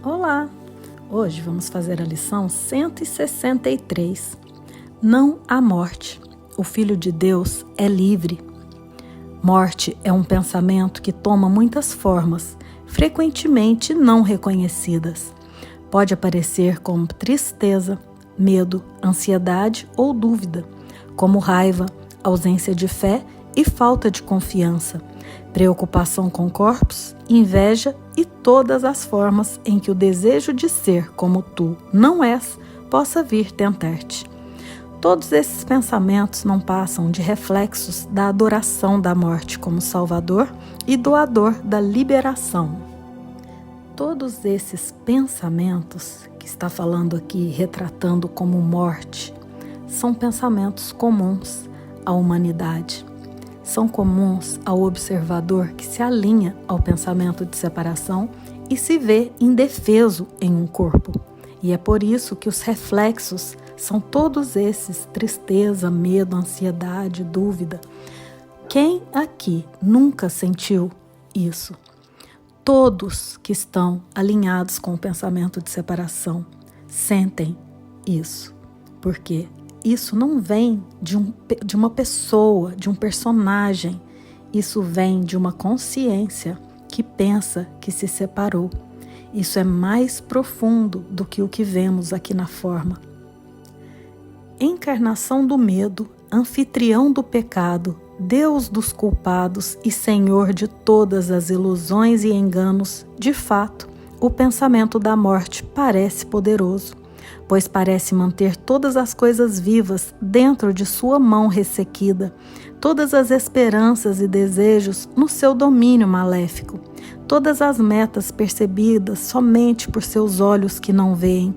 Olá! Hoje vamos fazer a lição 163. Não há morte. O Filho de Deus é livre. Morte é um pensamento que toma muitas formas, frequentemente não reconhecidas. Pode aparecer como tristeza, medo, ansiedade ou dúvida, como raiva, ausência de fé e falta de confiança, preocupação com corpos, inveja e todas as formas em que o desejo de ser como tu não és possa vir tentar-te. Todos esses pensamentos não passam de reflexos da adoração da morte como Salvador e doador da liberação. Todos esses pensamentos que está falando aqui, retratando como morte, são pensamentos comuns à humanidade. São comuns ao observador que se alinha ao pensamento de separação e se vê indefeso em um corpo. E é por isso que os reflexos são todos esses: tristeza, medo, ansiedade, dúvida. Quem aqui nunca sentiu isso? Todos que estão alinhados com o pensamento de separação sentem isso. Por quê? Isso não vem de uma pessoa, de um personagem. Isso vem de uma consciência que pensa que se separou. Isso é mais profundo do que o que vemos aqui na forma. Encarnação do medo, anfitrião do pecado, Deus dos culpados e Senhor de todas as ilusões e enganos, de fato, o pensamento da morte parece poderoso, pois parece manter todas as coisas vivas dentro de sua mão ressequida, todas as esperanças e desejos no seu domínio maléfico, todas as metas percebidas somente por seus olhos que não veem.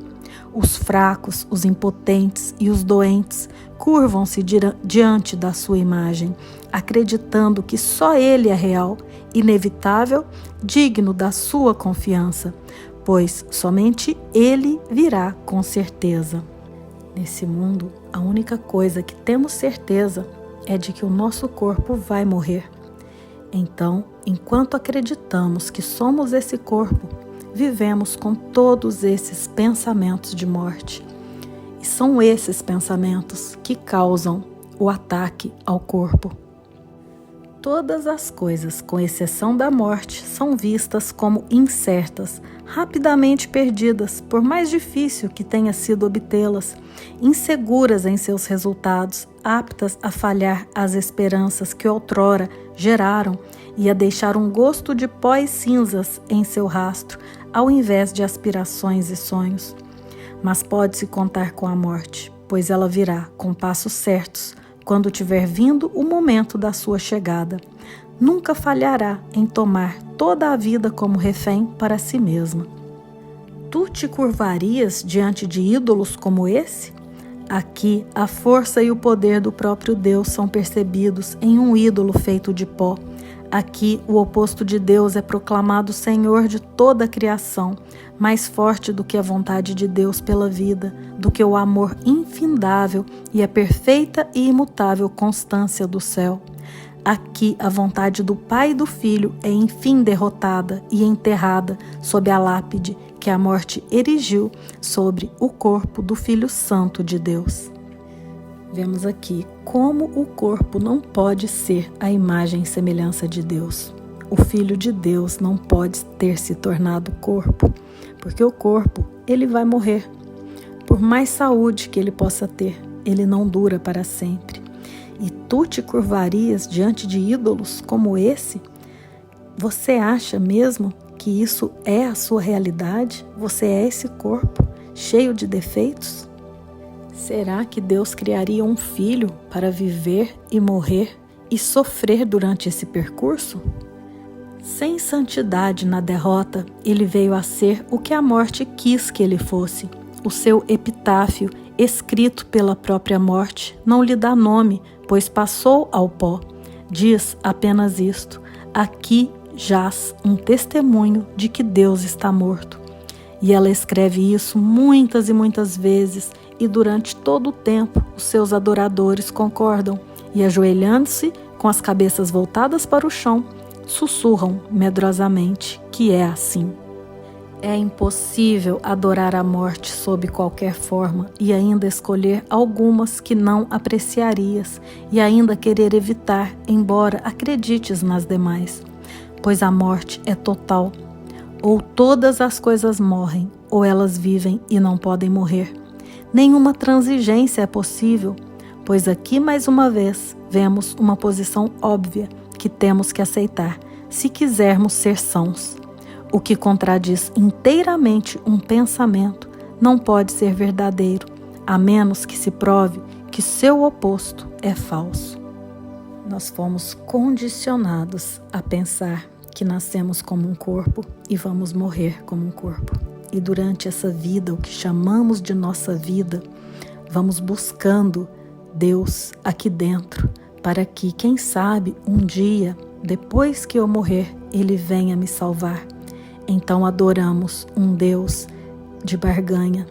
Os fracos, os impotentes e os doentes curvam-se diante da sua imagem, acreditando que só ele é real, inevitável, digno da sua confiança, pois somente ele virá com certeza. Nesse mundo, a única coisa que temos certeza é de que o nosso corpo vai morrer. Então, enquanto acreditamos que somos esse corpo, vivemos com todos esses pensamentos de morte. E são esses pensamentos que causam o ataque ao corpo. Todas as coisas, com exceção da morte, são vistas como incertas, rapidamente perdidas, por mais difícil que tenha sido obtê-las, inseguras em seus resultados, aptas a falhar as esperanças que outrora geraram e a deixar um gosto de pó e cinzas em seu rastro, ao invés de aspirações e sonhos. Mas pode-se contar com a morte, pois ela virá com passos certos, quando tiver vindo o momento da sua chegada. Nunca falhará em tomar toda a vida como refém para si mesma. Tu te curvarias diante de ídolos como esse? Aqui, a força e o poder do próprio Deus são percebidos em um ídolo feito de pó. Aqui, o oposto de Deus é proclamado Senhor de toda a criação, mais forte do que a vontade de Deus pela vida, do que o amor infindável e a perfeita e imutável constância do céu. Aqui, a vontade do Pai e do Filho é enfim derrotada e enterrada sob a lápide que a morte erigiu sobre o corpo do Filho Santo de Deus. Vemos aqui como o corpo não pode ser a imagem e semelhança de Deus. O Filho de Deus não pode ter se tornado corpo, porque o corpo, ele vai morrer. Por mais saúde que ele possa ter, ele não dura para sempre. E tu te curvarias diante de ídolos como esse? Você acha mesmo que isso é a sua realidade? Você é esse corpo cheio de defeitos? Será que Deus criaria um filho para viver e morrer e sofrer durante esse percurso? Sem santidade na derrota, ele veio a ser o que a morte quis que ele fosse. O seu epitáfio, escrito pela própria morte, não lhe dá nome, pois passou ao pó. Diz apenas isto: aqui jaz um testemunho de que Deus está morto. E ela escreve isso muitas e muitas vezes, e durante todo o tempo os seus adoradores concordam, e ajoelhando-se, com as cabeças voltadas para o chão, sussurram medrosamente que é assim. É impossível adorar a morte sob qualquer forma e ainda escolher algumas que não apreciarias e ainda querer evitar, embora acredites nas demais. Pois a morte é total. Ou todas as coisas morrem, ou elas vivem e não podem morrer. Nenhuma transigência é possível, pois aqui mais uma vez vemos uma posição óbvia que temos que aceitar se quisermos ser sãos. O que contradiz inteiramente um pensamento não pode ser verdadeiro, a menos que se prove que seu oposto é falso. Nós fomos condicionados a pensar que nascemos como um corpo e vamos morrer como um corpo. E durante essa vida, o que chamamos de nossa vida, vamos buscando Deus aqui dentro, para que, quem sabe, um dia, depois que eu morrer, Ele venha me salvar. Então adoramos um Deus de barganha,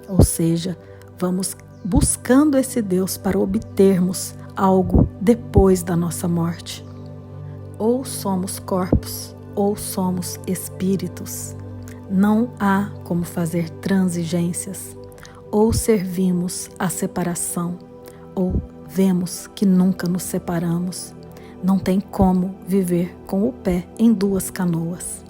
ou seja, vamos buscando esse Deus para obtermos algo depois da nossa morte. Ou somos corpos, ou somos espíritos. Não há como fazer transigências. Ou servimos a separação, ou vemos que nunca nos separamos. Não tem como viver com o pé em duas canoas.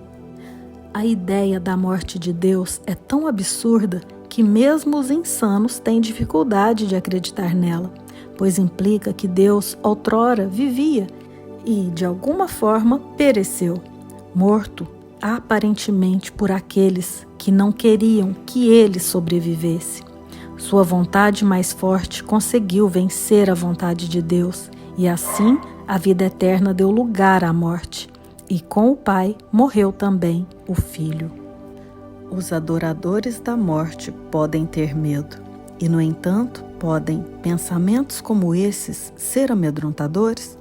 A ideia da morte de Deus é tão absurda que mesmo os insanos têm dificuldade de acreditar nela, pois implica que Deus outrora vivia e, de alguma forma, pereceu, morto aparentemente por aqueles que não queriam que ele sobrevivesse. Sua vontade mais forte conseguiu vencer a vontade de Deus e assim a vida eterna deu lugar à morte. E com o Pai morreu também o Filho. Os adoradores da morte podem ter medo, e no entanto, podem pensamentos como esses ser amedrontadores?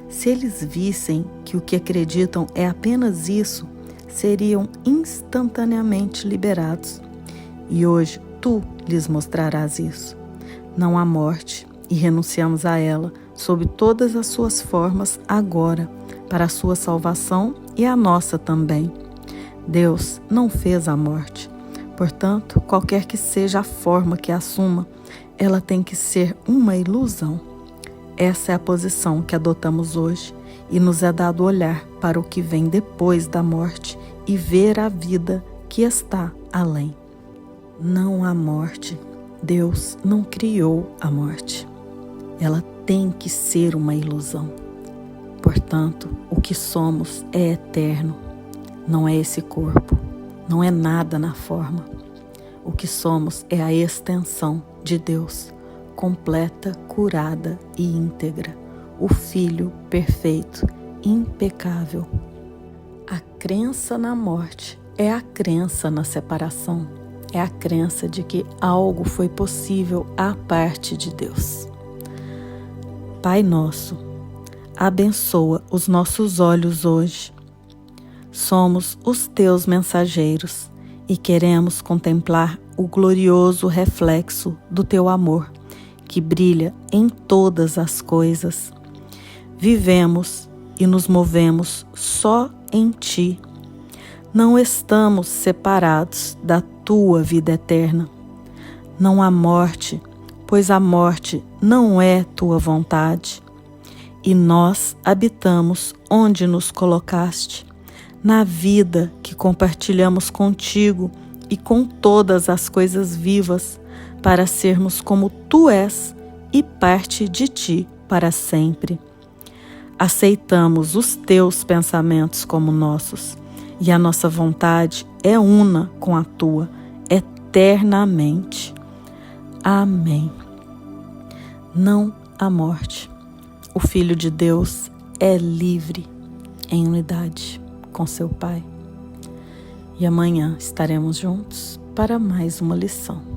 Se eles vissem que o que acreditam é apenas isso, seriam instantaneamente liberados. E hoje tu lhes mostrarás isso. Não há morte, e renunciamos a ela sob todas as suas formas agora, para a sua salvação e a nossa também. Deus não fez a morte. Portanto, qualquer que seja a forma que assuma, ela tem que ser uma ilusão. Essa é a posição que adotamos hoje e nos é dado olhar para o que vem depois da morte e ver a vida que está além. Não há morte. Deus não criou a morte. Ela tem que ser uma ilusão. Portanto, o que somos é eterno. Não é esse corpo, não é nada na forma. O que somos é a extensão de Deus, completa, curada e íntegra. O Filho perfeito, impecável. A crença na morte é a crença na separação. É a crença de que algo foi possível à parte de Deus. Pai nosso, abençoa os nossos olhos hoje. Somos os teus mensageiros e queremos contemplar o glorioso reflexo do teu amor, que brilha em todas as coisas. Vivemos e nos movemos só em ti. Não estamos separados da tua vida eterna. Não há morte, pois a morte não é tua vontade. E nós habitamos onde nos colocaste, na vida que compartilhamos contigo e com todas as coisas vivas, para sermos como tu és e parte de ti para sempre. Aceitamos os teus pensamentos como nossos, e a nossa vontade é una com a tua, eternamente. Amém. Não há morte. O Filho de Deus é livre, em unidade com seu Pai. E amanhã estaremos juntos para mais uma lição.